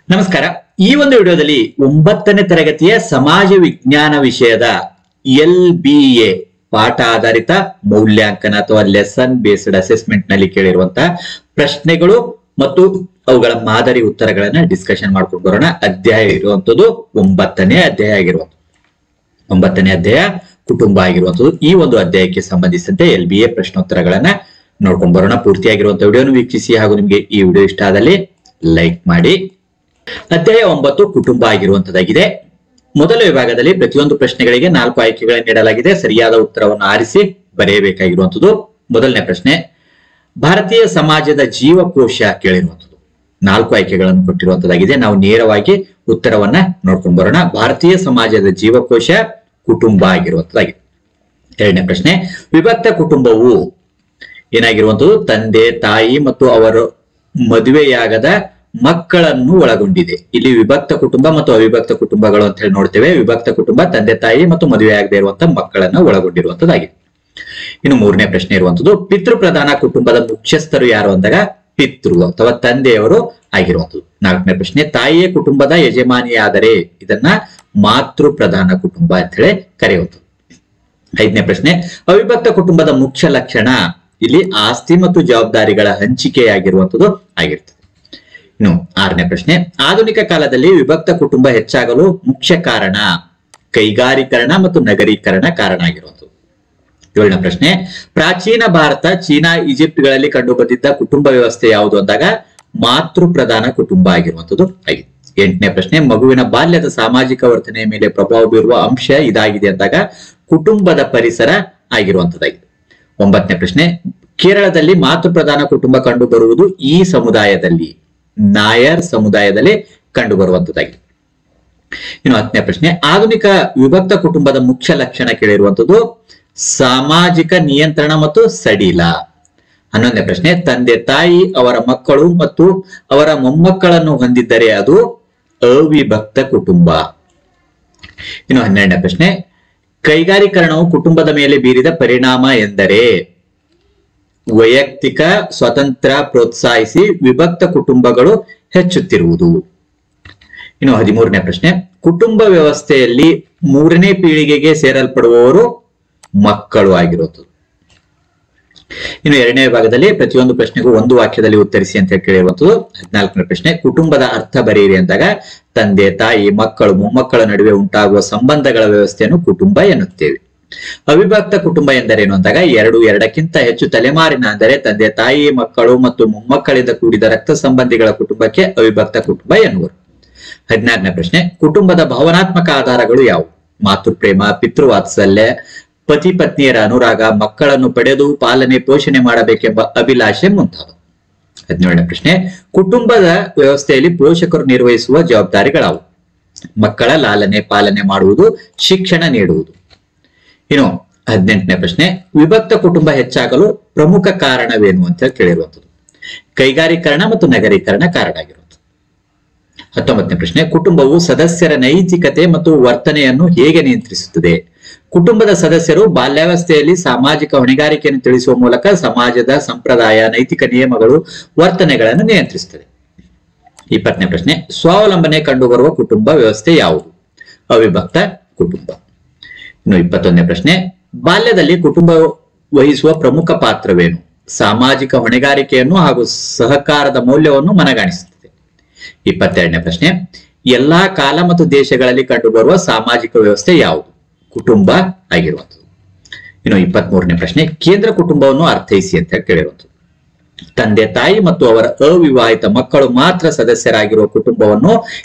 ನಮಸ್ಕಾರ. ಈ ಒಂದು ವಿಡಿಯೋದಲ್ಲಿ 9ನೇ ತರಗತಿಯ ಸಮಾಜ ವಿಜ್ಞಾನ ವಿಷಯದ LBA ಪಾಠ ಆಧಾರಿತ ಮೌಲ್ಯಾಂಕನ ಅಥವಾ ಲೆಸನ್ ಬೇಸ್ಡ್ ಅಸೆಸ್ಮೆಂಟ್ ನಲ್ಲಿ ಕೇಳಿರುವಂತಹ ಪ್ರಶ್ನೆಗಳು ಮತ್ತು ಅವುಗಳ ಮಾದರಿ ಉತ್ತರಗಳನ್ನ ಡಿಸ್ಕಷನ್ ಮಾಡ್ಕೊಂಡು ಬರೋಣ. ಅಧ್ಯಾಯ ಇರುವಂತದ್ದು 9ನೇ ಅಧ್ಯಾಯ ಆಗಿರುವಂತದ್ದು. 9ನೇ ಅಧ್ಯಾಯ ಕುಟುಂಬ ಆಗಿರುವಂತದ್ದು. ಈ ಒಂದು ಅಧ್ಯಾಯಕ್ಕೆ ಸಂಬಂಧಿಸಿದಂತೆ LBA ಪ್ರಶ್ನೋತ್ತರಗಳನ್ನ ನೋಡ್ಕೊಂಡು ಬರೋಣ. ಪೂರ್ತಿಯಾಗಿರುವಂತಹ ವಿಡಿಯೋನು ವೀಕ್ಷಿಸಿ ಹಾಗೂ ನಿಮ್ಗೆ ಈ ವಿಡಿಯೋ ಇಷ್ಟ ಆದಲ್ಲಿ ಲೈಕ್ ಮಾಡಿ. ಅಧ್ಯಾಯ 9 ಕುಟುಂಬ ಆಗಿರುವಂತದ್ದಾಗಿದೆ. ಮೊದಲ ವಿಭಾಗದಲ್ಲಿ ಪ್ರತಿಯೊಂದು ಪ್ರಶ್ನೆಗಳಿಗೆ 4 ಆಯ್ಕೆಗಳನ್ನು ನೀಡಲಾಗಿದೆ. ಸರಿಯಾದ ಉತ್ತರವನ್ನು ಆರಿಸಿ ಬರೆಯಬೇಕಾಗಿರುವಂತದ್ದು. ಮೊದಲನೇ ಪ್ರಶ್ನೆ, ಭಾರತೀಯ ಸಮಾಜದ ಜೀವಕೋಶ ಕೇಳಿರುವಂತದ್ದು. 4 ಆಯ್ಕೆಗಳನ್ನು ಕೊಟ್ಟಿರುವಂತದ್ದಾಗಿದೆ. ನಾವು ನೇರವಾಗಿ ಉತ್ತರವನ್ನ ನೋಡ್ಕೊಂಡು ಬರೋಣ. ಭಾರತೀಯ ಸಮಾಜದ ಜೀವಕೋಶ ಕುಟುಂಬ ಆಗಿರುವಂತದ್ದಾಗಿದೆ. ಎರಡನೇ ಪ್ರಶ್ನೆ, ವಿಭಕ್ತ ಕುಟುಂಬವು ಏನಾಗಿರುವಂತದ್ದು? ತಂದೆ, ತಾಯಿ ಮತ್ತು ಅವರ ಮದುವೆಯಾಗದ ಮಕ್ಕಳನ್ನು ಒಳಗೊಂಡಿದೆ. ಇಲ್ಲಿ ವಿಭಕ್ತ ಕುಟುಂಬ ಮತ್ತು ಅವಿಭಕ್ತ ಕುಟುಂಬಗಳು ಅಂತ ಹೇಳಿ ನೋಡ್ತೇವೆ. ವಿಭಕ್ತ ಕುಟುಂಬ ತಂದೆ, ತಾಯಿ ಮತ್ತು ಮದುವೆಯಾಗದೇ ಇರುವಂತಹ ಮಕ್ಕಳನ್ನ ಒಳಗೊಂಡಿರುವಂತದ್ದಾಗಿದೆ. ಇನ್ನು ಮೂರನೇ ಪ್ರಶ್ನೆ ಇರುವಂತದ್ದು, ಪಿತೃ ಪ್ರಧಾನ ಕುಟುಂಬದ ಮುಖ್ಯಸ್ಥರು ಯಾರು ಅಂದಾಗ ಪಿತೃ ಅಥವಾ ತಂದೆಯವರು ಆಗಿರುವಂತದ್ದು. ನಾಲ್ಕನೇ ಪ್ರಶ್ನೆ, ತಾಯಿಯ ಕುಟುಂಬದ ಯಜಮಾನಿಯಾದರೆ ಇದನ್ನ ಮಾತೃ ಪ್ರಧಾನ ಕುಟುಂಬ ಅಂತ ಹೇಳಿ ಕರೆಯುವಂಥದ್ದು. ಐದನೇ ಪ್ರಶ್ನೆ, ಅವಿಭಕ್ತ ಕುಟುಂಬದ ಮುಖ್ಯ ಲಕ್ಷಣ ಇಲ್ಲಿ ಆಸ್ತಿ ಮತ್ತು ಜವಾಬ್ದಾರಿಗಳ ಹಂಚಿಕೆಯಾಗಿರುವಂತದ್ದು ಆಗಿರ್ತದೆ. ಇನ್ನು ಆರನೇ ಪ್ರಶ್ನೆ, ಆಧುನಿಕ ಕಾಲದಲ್ಲಿ ವಿಭಕ್ತ ಕುಟುಂಬ ಹೆಚ್ಚಾಗಲು ಮುಖ್ಯ ಕಾರಣ ಕೈಗಾರೀಕರಣ ಮತ್ತು ನಗರೀಕರಣ ಕಾರಣ ಆಗಿರುವಂಥದ್ದು. ಏಳನೇ ಪ್ರಶ್ನೆ, ಪ್ರಾಚೀನ ಭಾರತ, ಚೀನಾ, ಈಜಿಪ್ಟ್ಗಳಲ್ಲಿ ಕಂಡು ಬಂದಿದ್ದ ಕುಟುಂಬ ವ್ಯವಸ್ಥೆ ಯಾವುದು ಅಂದಾಗ ಮಾತೃ ಪ್ರಧಾನ ಕುಟುಂಬ ಆಗಿರುವಂಥದ್ದು ಆಗಿದೆ. ಎಂಟನೇ ಪ್ರಶ್ನೆ, ಮಗುವಿನ ಬಾಲ್ಯದ ಸಾಮಾಜಿಕ ವರ್ತನೆಯ ಮೇಲೆ ಪ್ರಭಾವ ಬೀರುವ ಅಂಶ ಇದಾಗಿದೆ ಅಂದಾಗ ಕುಟುಂಬದ ಪರಿಸರ ಆಗಿರುವಂತದ್ದಾಗಿದೆ. ಒಂಬತ್ತನೇ ಪ್ರಶ್ನೆ, ಕೇರಳದಲ್ಲಿ ಮಾತೃ ಪ್ರಧಾನ ಕುಟುಂಬ ಕಂಡು ಬರುವುದು ಈ ಸಮುದಾಯದಲ್ಲಿ ನಾಯರ್ ಸಮುದಾಯದಲ್ಲಿ ಕಂಡು ಬರುವಂತದ್ದಾಗಿದೆ. ಇನ್ನು ಹತ್ತನೇ ಪ್ರಶ್ನೆ, ಆಧುನಿಕ ವಿಭಕ್ತ ಕುಟುಂಬದ ಮುಖ್ಯ ಲಕ್ಷಣ ಕೇಳಿರುವಂತದ್ದು ಸಾಮಾಜಿಕ ನಿಯಂತ್ರಣ ಮತ್ತು ಸಡಿಲ. 11ನೇ ಪ್ರಶ್ನೆ, ತಂದೆ, ತಾಯಿ, ಅವರ ಮಕ್ಕಳು ಮತ್ತು ಅವರ ಮೊಮ್ಮಕ್ಕಳನ್ನು ಹೊಂದಿದ್ದರೆ ಅದು ಅವಿಭಕ್ತ ಕುಟುಂಬ. ಇನ್ನು 12ನೇ ಪ್ರಶ್ನೆ, ಕೈಗಾರೀಕರಣವು ಕುಟುಂಬದ ಮೇಲೆ ಬೀರಿದ ಪರಿಣಾಮ ಎಂದರೆ ವೈಯಕ್ತಿಕ ಸ್ವಾತಂತ್ರ್ಯ ಪ್ರೋತ್ಸಾಹಿಸಿ ವಿಭಕ್ತ ಕುಟುಂಬಗಳು ಹೆಚ್ಚುತ್ತಿರುವುದು. ಇನ್ನು 13ನೇ ಪ್ರಶ್ನೆ, ಕುಟುಂಬ ವ್ಯವಸ್ಥೆಯಲ್ಲಿ 3ನೇ ಪೀಳಿಗೆಗೆ ಸೇರಲ್ಪಡುವವರು ಮಕ್ಕಳು ಆಗಿರುವುದು. ಇನ್ನು 2ನೇ ವಿಭಾಗದಲ್ಲಿ ಪ್ರತಿಯೊಂದು ಪ್ರಶ್ನೆಗೂ ಒಂದು ವಾಕ್ಯದಲ್ಲಿ ಉತ್ತರಿಸಿ ಅಂತ ಕೇಳಿರುವಂತದ್ದು. 14ನೇ ಪ್ರಶ್ನೆ, ಕುಟುಂಬದ ಅರ್ಥ ಬರೆಯಿರಿ ಅಂದಾಗ ತಂದೆ, ತಾಯಿ, ಮಕ್ಕಳು, ಮೊಮ್ಮಕ್ಕಳ ನಡುವೆ ಉಂಟಾಗುವ ಸಂಬಂಧಗಳ ವ್ಯವಸ್ಥೆಯನ್ನು ಕುಟುಂಬ ಎನ್ನುತ್ತೇವೆ. ಅವಿಭಕ್ತ ಕುಟುಂಬ ಎಂದರೇನು ಅಂದಾಗ ಎರಡಕ್ಕಿಂತ ಹೆಚ್ಚು ತಲೆಮಾರಿನ ಅಂದರೆ ತಂದೆ, ತಾಯಿ, ಮಕ್ಕಳು ಮತ್ತು ಮೊಮ್ಮಕ್ಕಳಿಂದ ಕೂಡಿದ ರಕ್ತ ಸಂಬಂಧಿಗಳ ಕುಟುಂಬಕ್ಕೆ ಅವಿಭಕ್ತ ಕುಟುಂಬ ಎನ್ನುವರು. 16ನೇ ಪ್ರಶ್ನೆ, ಕುಟುಂಬದ ಭಾವನಾತ್ಮಕ ಆಧಾರಗಳು ಯಾವುವು? ಮಾತೃಪ್ರೇಮ, ಪಿತೃವಾತ್ಸಲ್ಯ, ಪತಿ ಪತ್ನಿಯರ ಅನುರಾಗ, ಮಕ್ಕಳನ್ನು ಪಡೆದು ಪಾಲನೆ ಪೋಷಣೆ ಮಾಡಬೇಕೆಂಬ ಅಭಿಲಾಷೆ ಮುಂತಾದವು. 17ನೇ ಪ್ರಶ್ನೆ, ಕುಟುಂಬದ ವ್ಯವಸ್ಥೆಯಲ್ಲಿ ಪೋಷಕರು ನಿರ್ವಹಿಸುವ ಜವಾಬ್ದಾರಿಗಳಾವು? ಮಕ್ಕಳ ಲಾಲನೆ ಪಾಲನೆ ಮಾಡುವುದು, ಶಿಕ್ಷಣ ನೀಡುವುದು. ಇನ್ನು 18ನೇ ಪ್ರಶ್ನೆ, ವಿಭಕ್ತ ಕುಟುಂಬ ಹೆಚ್ಚಾಗಲು ಪ್ರಮುಖ ಕಾರಣವೇನು ಅಂತ ಕೇಳಿರುವಂಥದ್ದು. ಕೈಗಾರೀಕರಣ ಮತ್ತು ನಗರೀಕರಣ ಕಾರಣ ಆಗಿರುವಂಥದ್ದು. 19ನೇ ಪ್ರಶ್ನೆ, ಕುಟುಂಬವು ಸದಸ್ಯರ ನೈತಿಕತೆ ಮತ್ತು ವರ್ತನೆಯನ್ನು ಹೇಗೆ ನಿಯಂತ್ರಿಸುತ್ತದೆ? ಕುಟುಂಬದ ಸದಸ್ಯರು ಬಾಲ್ಯಾವಸ್ಥೆಯಲ್ಲಿ ಸಾಮಾಜಿಕ ಹೊಣೆಗಾರಿಕೆಯನ್ನು ತಿಳಿಸುವ ಮೂಲಕ ಸಮಾಜದ ಸಂಪ್ರದಾಯ, ನೈತಿಕ ನಿಯಮಗಳು, ವರ್ತನೆಗಳನ್ನು ನಿಯಂತ್ರಿಸುತ್ತದೆ. 20ನೇ ಪ್ರಶ್ನೆ, ಸ್ವಾವಲಂಬನೆ ಕಂಡುಬರುವ ಕುಟುಂಬ ವ್ಯವಸ್ಥೆ ಯಾವುದು? ಅವಿಭಕ್ತ ಕುಟುಂಬ. ಇನ್ನು 21ನೇ ಪ್ರಶ್ನೆ, ಬಾಲ್ಯದಲ್ಲಿ ಕುಟುಂಬ ವಹಿಸುವ ಪ್ರಮುಖ ಪಾತ್ರವೇನು? ಸಾಮಾಜಿಕ ಹೊಣೆಗಾರಿಕೆಯನ್ನು ಹಾಗೂ ಸಹಕಾರದ ಮೌಲ್ಯವನ್ನು ಮನಗಾಣಿಸುತ್ತದೆ. 22ನೇ ಪ್ರಶ್ನೆ, ಎಲ್ಲಾ ಕಾಲ ಮತ್ತು ದೇಶಗಳಲ್ಲಿ ಕಂಡುಬರುವ ಸಾಮಾಜಿಕ ವ್ಯವಸ್ಥೆ ಯಾವುದು? ಕುಟುಂಬ ಆಗಿರುವಂಥದ್ದು. ಇನ್ನು 23ನೇ ಪ್ರಶ್ನೆ, ಕೇಂದ್ರ ಕುಟುಂಬವನ್ನು ಅರ್ಥೈಸಿ ಅಂತ ಕೇಳಿರುವಂಥದ್ದು. ತಂದೆ, ತಾಯಿ ಮತ್ತು ಅವರ ಅವಿವಾಹಿತ ಮಕ್ಕಳು ಮಾತ್ರ ಸದಸ್ಯರಾಗಿರುವ ಕುಟುಂಬವನ್ನು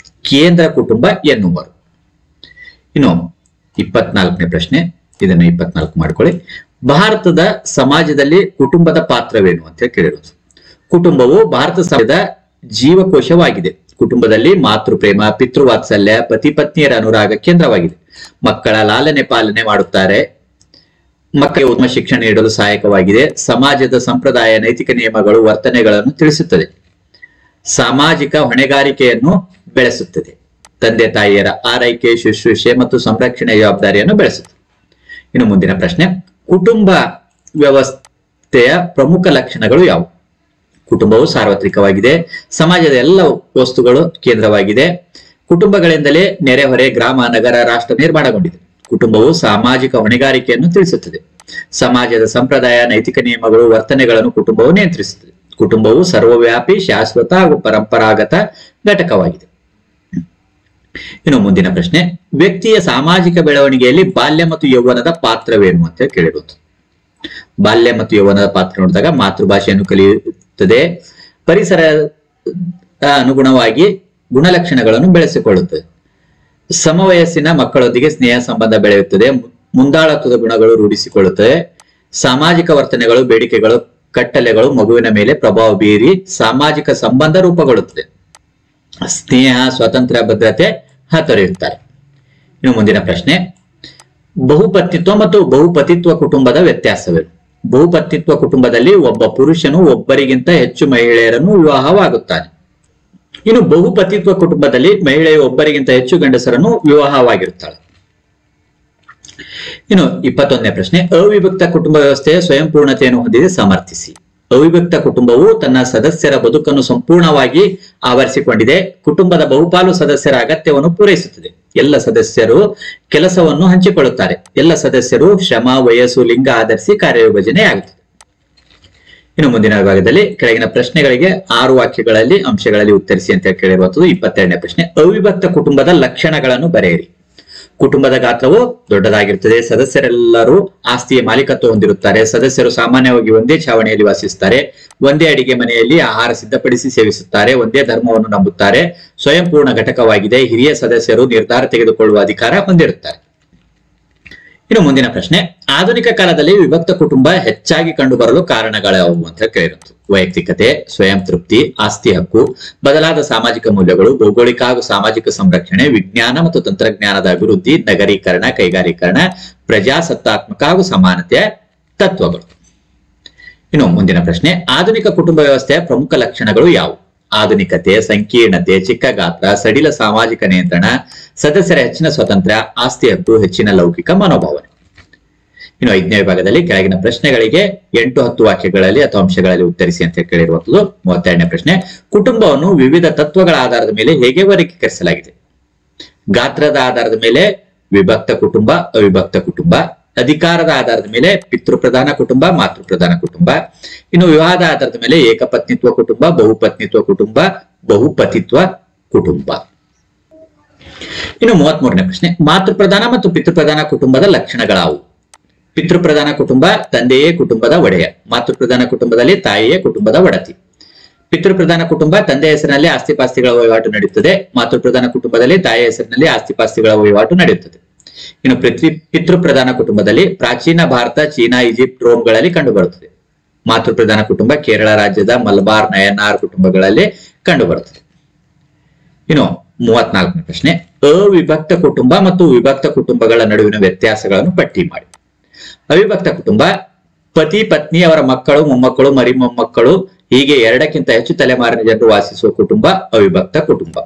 ಕೇಂದ್ರ ಕುಟುಂಬ ಎನ್ನುವರು. ಇನ್ನು 24ನೇ ಪ್ರಶ್ನೆ, ಇದನ್ನು 24 ಮಾಡ್ಕೊಳ್ಳಿ. ಭಾರತದ ಸಮಾಜದಲ್ಲಿ ಕುಟುಂಬದ ಪಾತ್ರವೇನು ಅಂತ ಕೇಳಿರೋದು. ಕುಟುಂಬವು ಭಾರತ ಸಮಾಜದ ಜೀವಕೋಶವಾಗಿದೆ. ಕುಟುಂಬದಲ್ಲಿ ಮಾತೃಪ್ರೇಮ, ಪಿತೃವಾತ್ಸಲ್ಯ, ಪತಿ ಪತ್ನಿಯರ ಅನುರಾಗ ಕೇಂದ್ರವಾಗಿದೆ. ಮಕ್ಕಳ ಲಾಲನೆ ಪಾಲನೆ ಮಾಡುತ್ತಾರೆ. ಮಕ್ಕಳಿಗೆ ಉತ್ತಮ ಶಿಕ್ಷಣ ನೀಡಲು ಸಹಾಯಕವಾಗಿದೆ. ಸಮಾಜದ ಸಂಪ್ರದಾಯ, ನೈತಿಕ ನಿಯಮಗಳು, ವರ್ತನೆಗಳನ್ನು ತಿಳಿಸುತ್ತದೆ. ಸಾಮಾಜಿಕ ಹೊಣೆಗಾರಿಕೆಯನ್ನು ಬೆಳೆಸುತ್ತದೆ. ತಂದೆ ತಾಯಿಯರ ಆರೈಕೆ, ಶುಶ್ರೂಷೆ ಮತ್ತು ಸಂರಕ್ಷಣೆ ಜವಾಬ್ದಾರಿಯನ್ನು ಬೆಳೆಸುತ್ತದೆ. ಇನ್ನು ಮುಂದಿನ ಪ್ರಶ್ನೆ, ಕುಟುಂಬ ವ್ಯವಸ್ಥೆಯ ಪ್ರಮುಖ ಲಕ್ಷಣಗಳು ಯಾವುವು? ಕುಟುಂಬವು ಸಾರ್ವತ್ರಿಕವಾಗಿದೆ. ಸಮಾಜದ ಎಲ್ಲ ವಸ್ತುಗಳು ಕೇಂದ್ರವಾಗಿದೆ. ಕುಟುಂಬಗಳಿಂದಲೇ ನೆರೆಹೊರೆ, ಗ್ರಾಮ, ನಗರ, ರಾಷ್ಟ್ರ ನಿರ್ಮಾಣಗೊಂಡಿದೆ. ಕುಟುಂಬವು ಸಾಮಾಜಿಕ ಹೊಣೆಗಾರಿಕೆಯನ್ನು ತಿಳಿಸುತ್ತದೆ. ಸಮಾಜದ ಸಂಪ್ರದಾಯ, ನೈತಿಕ ನಿಯಮಗಳು, ವರ್ತನೆಗಳನ್ನು ಕುಟುಂಬವು ನಿಯಂತ್ರಿಸುತ್ತದೆ. ಕುಟುಂಬವು ಸರ್ವವ್ಯಾಪಿ, ಶಾಶ್ವತ ಹಾಗೂ ಪರಂಪರಾಗತ ಘಟಕವಾಗಿದೆ. ಇನ್ನು ಮುಂದಿನ ಪ್ರಶ್ನೆ, ವ್ಯಕ್ತಿಯ ಸಾಮಾಜಿಕ ಬೆಳವಣಿಗೆಯಲ್ಲಿ ಬಾಲ್ಯ ಮತ್ತು ಯೌವನದ ಪಾತ್ರವೇನು ಅಂತ ಕೇಳಿರುವುದು. ಬಾಲ್ಯ ಮತ್ತು ಯೌವನದ ಪಾತ್ರ ನೋಡಿದಾಗ ಮಾತೃಭಾಷೆಯನ್ನು ಕಲಿಯುತ್ತದೆ, ಪರಿಸರ ಅನುಗುಣವಾಗಿ ಗುಣಲಕ್ಷಣಗಳನ್ನು ಬೆಳೆಸಿಕೊಳ್ಳುತ್ತದೆ, ಸಮವಯಸ್ಸಿನ ಮಕ್ಕಳೊಂದಿಗೆ ಸ್ನೇಹ ಸಂಬಂಧ ಬೆಳೆಯುತ್ತದೆ, ಮುಂದಾಳತ್ವದ ಗುಣಗಳು ರೂಢಿಸಿಕೊಳ್ಳುತ್ತದೆ, ಸಾಮಾಜಿಕ ವರ್ತನೆಗಳು, ಬೇಡಿಕೆಗಳು, ಕಟ್ಟಲೆಗಳು ಮಗುವಿನ ಮೇಲೆ ಪ್ರಭಾವ ಬೀರಿ ಸಾಮಾಜಿಕ ಸಂಬಂಧ ರೂಪುಗೊಳ್ಳುತ್ತದೆ, ಸ್ನೇಹ, ಸ್ವಾತಂತ್ರ್ಯ, ಭದ್ರತೆ ಹಾತೊರೆಯುತ್ತಾರೆ. ಇನ್ನು ಮುಂದಿನ ಪ್ರಶ್ನೆ, ಬಹುಪತ್ನಿತ್ವ ಮತ್ತು ಬಹುಪತಿತ್ವ ಕುಟುಂಬದ ವ್ಯತ್ಯಾಸವೇನು? ಬಹುಪತ್ನಿತ್ವ ಕುಟುಂಬದಲ್ಲಿ ಒಬ್ಬ ಪುರುಷನು ಒಬ್ಬರಿಗಿಂತ ಹೆಚ್ಚು ಮಹಿಳೆಯರನ್ನು ವಿವಾಹವಾಗುತ್ತಾನೆ. ಇನ್ನು ಬಹುಪತಿತ್ವ ಕುಟುಂಬದಲ್ಲಿ ಮಹಿಳೆಯು ಒಬ್ಬರಿಗಿಂತ ಹೆಚ್ಚು ಗಂಡಸರನ್ನು ವಿವಾಹವಾಗಿರುತ್ತಾಳೆ. ಇನ್ನು 21ನೇ ಪ್ರಶ್ನೆ, ಅವಿಭಕ್ತ ಕುಟುಂಬ ವ್ಯವಸ್ಥೆಯ ಸ್ವಯಂ ಪೂರ್ಣತೆಯನ್ನು ಹೊಂದಿದೆ, ಸಮರ್ಥಿಸಿ. ಅವಿಭಕ್ತ ಕುಟುಂಬವು ತನ್ನ ಸದಸ್ಯರ ಬದುಕನ್ನು ಸಂಪೂರ್ಣವಾಗಿ ಆವರಿಸಿಕೊಂಡಿದೆ. ಕುಟುಂಬದ ಬಹುಪಾಲು ಸದಸ್ಯರ ಅಗತ್ಯವನ್ನು ಪೂರೈಸುತ್ತದೆ. ಎಲ್ಲ ಸದಸ್ಯರು ಕೆಲಸವನ್ನು ಹಂಚಿಕೊಳ್ಳುತ್ತಾರೆ. ಎಲ್ಲ ಸದಸ್ಯರು ಶ್ರಮ, ವಯಸ್ಸು, ಲಿಂಗ ಆಧರಿಸಿ ಕಾರ್ಯವಿಭಜನೆ ಆಗುತ್ತದೆ. ಇನ್ನು ಮುಂದಿನ ಭಾಗದಲ್ಲಿ ಕೆಳಗಿನ ಪ್ರಶ್ನೆಗಳಿಗೆ 6 ವಾಕ್ಯಗಳಲ್ಲಿ ಅಂಶಗಳಲ್ಲಿ ಉತ್ತರಿಸಿ ಅಂತ ಕೇಳಿರುವಂತದ್ದು. 22ನೇ ಪ್ರಶ್ನೆ, ಅವಿಭಕ್ತ ಕುಟುಂಬದ ಲಕ್ಷಣಗಳನ್ನು ಬರೆಯಿರಿ. ಕುಟುಂಬದ ಗಾತ್ರವು ದೊಡ್ಡದಾಗಿರುತ್ತದೆ. ಸದಸ್ಯರೆಲ್ಲರೂ ಆಸ್ತಿಯ ಮಾಲೀಕತ್ವ ಹೊಂದಿರುತ್ತಾರೆ. ಸದಸ್ಯರು ಸಾಮಾನ್ಯವಾಗಿ ಒಂದೇ ಛಾವಣಿಯಲ್ಲಿ ವಾಸಿಸುತ್ತಾರೆ. ಒಂದೇ ಅಡಿಗೆ ಮನೆಯಲ್ಲಿ ಆಹಾರ ಸಿದ್ಧಪಡಿಸಿ ಸೇವಿಸುತ್ತಾರೆ. ಒಂದೇ ಧರ್ಮವನ್ನು ನಂಬುತ್ತಾರೆ. ಸ್ವಯಂ ಪೂರ್ಣ ಘಟಕವಾಗಿದೆ. ಹಿರಿಯ ಸದಸ್ಯರು ನಿರ್ಧಾರ ತೆಗೆದುಕೊಳ್ಳುವ ಅಧಿಕಾರ ಹೊಂದಿರುತ್ತಾರೆ. ಇನ್ನು ಮುಂದಿನ ಪ್ರಶ್ನೆ, ಆಧುನಿಕ ಕಾಲದಲ್ಲಿ ವಿಭಕ್ತ ಕುಟುಂಬ ಹೆಚ್ಚಾಗಿ ಕಂಡುಬರಲು ಕಾರಣಗಳಾವು ಅಂತ ಕೇಳಿರುತ್ತದೆ. ವೈಯಕ್ತಿಕತೆ, ಸ್ವಯಂ ತೃಪ್ತಿ, ಆಸ್ತಿ ಹಕ್ಕು, ಬದಲಾದ ಸಾಮಾಜಿಕ ಮೌಲ್ಯಗಳು, ಭೌಗೋಳಿಕ ಹಾಗೂ ಸಾಮಾಜಿಕ ಸಂರಕ್ಷಣೆ, ವಿಜ್ಞಾನ ಮತ್ತು ತಂತ್ರಜ್ಞಾನದ ಅಭಿವೃದ್ಧಿ, ನಗರೀಕರಣ, ಕೈಗಾರೀಕರಣ, ಪ್ರಜಾಸತ್ತಾತ್ಮಕ ಹಾಗೂ ಸಮಾನತೆಯ ತತ್ವಗಳು. ಇನ್ನು ಮುಂದಿನ ಪ್ರಶ್ನೆ, ಆಧುನಿಕ ಕುಟುಂಬ ವ್ಯವಸ್ಥೆಯ ಪ್ರಮುಖ ಲಕ್ಷಣಗಳು ಯಾವುವು? ಆಧುನಿಕತೆ, ಸಂಕೀರ್ಣತೆ, ಚಿಕ್ಕ ಗಾತ್ರ, ಸಡಿಲ ಸಾಮಾಜಿಕ ನಿಯಂತ್ರಣ, ಸದಸ್ಯರ ಹೆಚ್ಚಿನ ಸ್ವಾತಂತ್ರ್ಯ, ಆಸ್ತಿ ಹಕ್ಕು, ಹೆಚ್ಚಿನ ಲೌಕಿಕ ಮನೋಭಾವನೆ. ಇನ್ನು 5ನೇ ವಿಭಾಗದಲ್ಲಿ ಕೆಳಗಿನ ಪ್ರಶ್ನೆಗಳಿಗೆ 8-10 ವಾಕ್ಯಗಳಲ್ಲಿ ಅಥವಾ ಅಂಶಗಳಲ್ಲಿ ಉತ್ತರಿಸಿ ಅಂತ ಕೇಳಿರುವಂತದ್ದು. 32ನೇ ಪ್ರಶ್ನೆ, ಕುಟುಂಬವನ್ನು ವಿವಿಧ ತತ್ವಗಳ ಆಧಾರದ ಮೇಲೆ ಹೇಗೆ ವರ್ಗೀಕರಿಸಲಾಗಿದೆ? ಗಾತ್ರದ ಆಧಾರದ ಮೇಲೆ ವಿಭಕ್ತ ಕುಟುಂಬ, ಅವಿಭಕ್ತ ಕುಟುಂಬ, ಅಧಿಕಾರದ ಆಧಾರದ ಮೇಲೆ ಪಿತೃಪ್ರಧಾನ ಕುಟುಂಬ, ಮಾತೃಪ್ರಧಾನ ಕುಟುಂಬ, ಇನ್ನು ವಿವಾಹದ ಆಧಾರದ ಮೇಲೆ ಏಕಪತ್ನಿತ್ವ ಕುಟುಂಬ, ಬಹುಪತ್ನಿತ್ವ ಕುಟುಂಬ, ಬಹುಪತಿತ್ವ ಕುಟುಂಬ. ಇನ್ನು 33ನೇ ಪ್ರಶ್ನೆ, ಮಾತೃಪ್ರಧಾನ ಮತ್ತು ಪಿತೃಪ್ರಧಾನ ಕುಟುಂಬದ ಲಕ್ಷಣಗಳಾವು? ಪಿತೃಪ್ರಧಾನ ಕುಟುಂಬ ತಂದೆಯೇ ಕುಟುಂಬದ ಒಡೆಯ. ಮಾತೃಪ್ರಧಾನ ಕುಟುಂಬದಲ್ಲಿ ತಾಯಿಯೇ ಕುಟುಂಬದ ಒಡತಿ. ಪಿತೃಪ್ರಧಾನ ಕುಟುಂಬ ತಂದೆಯ ಹೆಸರಿನಲ್ಲಿ ಆಸ್ತಿಪಾಸ್ತಿಗಳ ವಹಿವಾಟು ನಡೆಯುತ್ತದೆ. ಮಾತೃಪ್ರಧಾನ ಕುಟುಂಬದಲ್ಲಿ ತಾಯಿಯ ಹೆಸರಿನಲ್ಲಿ ಆಸ್ತಿಪಾಸ್ತಿಗಳ ವಹಿವಾಟು ನಡೆಯುತ್ತದೆ. ಇನ್ನು ಪಿತೃಪ್ರಧಾನ ಕುಟುಂಬದಲ್ಲಿ ಪ್ರಾಚೀನ ಭಾರತ, ಚೀನಾ, ಈಜಿಪ್ಟ್, ರೋಮ್ಗಳಲ್ಲಿ ಕಂಡುಬರುತ್ತದೆ. ಮಾತೃಪ್ರಧಾನ ಕುಟುಂಬ ಕೇರಳ ರಾಜ್ಯದ ಮಲಬಾರ್, ನಯನಾರ್ ಕುಟುಂಬಗಳಲ್ಲಿ ಕಂಡುಬರುತ್ತದೆ. ಇನ್ನು 34ನೇ ಪ್ರಶ್ನೆ, ಅವಿಭಕ್ತ ಕುಟುಂಬ ಮತ್ತು ವಿಭಕ್ತ ಕುಟುಂಬಗಳ ನಡುವಿನ ವ್ಯತ್ಯಾಸಗಳನ್ನು ಪಟ್ಟಿ ಮಾಡಿ. ಅವಿಭಕ್ತ ಕುಟುಂಬ ಪತಿ, ಪತ್ನಿ, ಅವರ ಮಕ್ಕಳು, ಮೊಮ್ಮಕ್ಕಳು, ಮರಿ ಮೊಮ್ಮಕ್ಕಳು ಹೀಗೆ 2ಕ್ಕಿಂತ ಹೆಚ್ಚು ತಲೆಮಾರಿನ ಜನರು ವಾಸಿಸುವ ಕುಟುಂಬ ಅವಿಭಕ್ತ ಕುಟುಂಬ.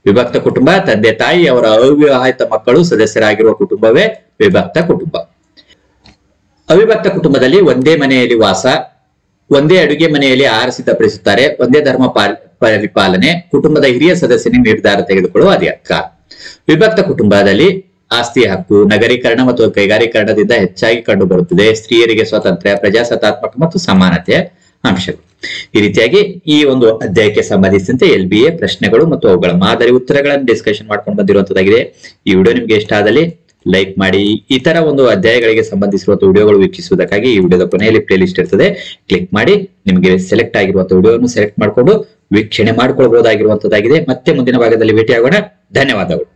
ವಿಭಕ್ತ ಕುಟುಂಬ ತಂದೆ, ತಾಯಿ, ಅವರ ಅವಿವಾಹಿತ ಮಕ್ಕಳು ಸದಸ್ಯರಾಗಿರುವ ಕುಟುಂಬವೇ ವಿಭಕ್ತ ಕುಟುಂಬ. ಅವಿಭಕ್ತ ಕುಟುಂಬದಲ್ಲಿ ಒಂದೇ ಮನೆಯಲ್ಲಿ ವಾಸ, ಒಂದೇ ಅಡುಗೆ ಮನೆಯಲ್ಲಿ ಆಹಾರ ಸಿದ್ಧಪಡಿಸುತ್ತಾರೆ, ಒಂದೇ ಧರ್ಮ ಪರಿಪಾಲನೆ, ಕುಟುಂಬದ ಹಿರಿಯ ಸದಸ್ಯನಿಗೆ ನಿರ್ಧಾರ ತೆಗೆದುಕೊಳ್ಳುವ ಅಧಿಕಾರ. ವಿಭಕ್ತ ಕುಟುಂಬದಲ್ಲಿ ಆಸ್ತಿ ಹಕ್ಕು, ನಗರೀಕರಣ ಮತ್ತು ಕೈಗಾರೀಕರಣದಿಂದ ಹೆಚ್ಚಾಗಿ ಕಂಡುಬರುತ್ತದೆ. ಸ್ತ್ರೀಯರಿಗೆ ಸ್ವಾತಂತ್ರ್ಯ, ಪ್ರಜಾಸತ್ತಾತ್ಮಕ ಮತ್ತು ಸಮಾನತೆಯ ಅಂಶಗಳು. ಈ ರೀತಿಯಾಗಿ ಈ ಒಂದು ಅಧ್ಯಾಯಕ್ಕೆ ಸಂಬಂಧಿಸಿದಂತೆ LBA ಪ್ರಶ್ನೆಗಳು ಮತ್ತು ಅವುಗಳ ಮಾದರಿ ಉತ್ತರಗಳನ್ನು ಡಿಸ್ಕಷನ್ ಮಾಡ್ಕೊಂಡು ಬಂದಿರುವಂತದ್ದಾಗಿದೆ. ಈ ವಿಡಿಯೋ ನಿಮ್ಗೆ ಇಷ್ಟ ಆದಲ್ಲಿ ಲೈಕ್ ಮಾಡಿ. ಇತರ ಒಂದು ಅಧ್ಯಾಯಗಳಿಗೆ ಸಂಬಂಧಿಸಿರುವಂತಹ ವಿಡಿಯೋಗಳು ವೀಕ್ಷಿಸುವುದಕ್ಕಾಗಿ ಈ ವಿಡಿಯೋದ ಕೊನೆಯಲ್ಲಿ ಪ್ಲೇ ಲಿಸ್ಟ್ ಇರ್ತದೆ, ಕ್ಲಿಕ್ ಮಾಡಿ ನಿಮಗೆ ಸೆಲೆಕ್ಟ್ ಆಗಿರುವಂತಹ ವಿಡಿಯೋವನ್ನು ಸೆಲೆಕ್ಟ್ ಮಾಡಿಕೊಂಡು ವೀಕ್ಷಣೆ ಮಾಡಿಕೊಳ್ಳಬಹುದಾಗಿರುವಂತದ್ದಾಗಿದೆ. ಮತ್ತೆ ಮುಂದಿನ ಭಾಗದಲ್ಲಿ ಭೇಟಿಯಾಗೋಣ. ಧನ್ಯವಾದಗಳು.